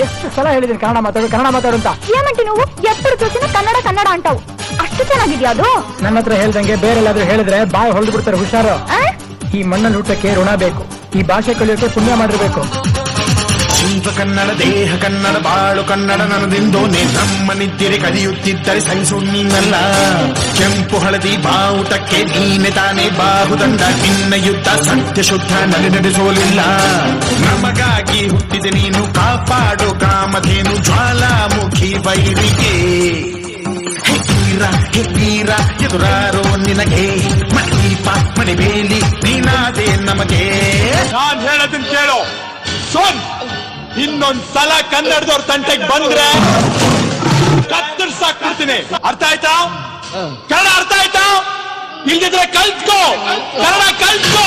ಎಷ್ಟು ಸಲ ಹೇಳಿದೀನಿ ಕನ್ನಡ ಮಾತಾಡು ಅಂತ. ಏಮಂಟಿ ನೀವು ಎప్పుడు చూసినా ಕನ್ನಡ ಅಂತಾವು. ಅಷ್ಟು ಚೆನ್ನಾಗಿದ್ಯಾ ಅದು? ನನ್ನ ಹತ್ರ ಹೇಳ್ದಂಗೆ ಬೇರೆಲ್ಲಾದ್ರೂ ಹೇಳಿದ್ರೆ ಬಾಯಿ ಹೊಳ್ದು ಬಿಡ್ತಾರೆ, ಹುಷಾರು. ಈ ಮಣ್ಣಲ್ಲಿ ಹುಟ್ಟಕ್ಕೆ ಋಣ ಬೇಕು, ಈ ಭಾಷೆ ಕಲಿಯೋಕೆ ಪುಣ್ಯ ಮಾಡಿರ್ಬೇಕು. ಜೀವ ಕನ್ನಡ, ದೇಹ ಕನ್ನಡ, ಬಾಳು ಕನ್ನಡ ನನ್ನದೆಂದೋನೆ ನಮ್ಮ ನಿದ್ದೆ ಕಲಿಯುತ್ತಿದ್ದರೆ ಸಹಿಸು ನೀನಲ್ಲ. ಕೆಂಪು ಹಳದಿ ಬಾವುಟಕ್ಕೆ ನೀನೆ ತಾನೇ ಬಾಹುದಂಡ, ನಿನ್ನ ಯುದ್ಧ ಸತ್ಯ ಶುದ್ಧ ನಡೆಸೋಲಿಲ್ಲ. ನಮಗಾಗಿ ಹುಟ್ಟಿದೆ ನೀನು, ಕಾಪಾಡು ಕಾಮಧೇನು ಜ್ವಾಲಾಮುಖಿ ವೈರಿಗೆ. ಹೇ ವೀರ ಎದುರಾರೋ ನಿನಗೆ, ಮಣೀಪ ಮಣಿಬೇಲಿ ನೀನಾದೆ ನಮಗೆ. ನಾನ್ ಹೇಳೋದನ್ನ ಕೇಳೋ ಸೋನ್, ಇನ್ನೊಂದ್ಸಲ ಕನ್ನಡದವ್ರ ತಂಟೆಗೆ ಬಂದ್ರೆ ಕತ್ತರಿಸಾಕ್ಬಿಡ್ತೀನಿ. ಅರ್ಥ ಆಯ್ತಾ? ಕನ್ನಡ ಅರ್ಥ ಆಯ್ತಾ? ಇಲ್ದಿದ್ರೆ ಕಲ್ತ್ಕೋ, ಕನ್ನಡ ಕಲ್ತ್ಕೋ.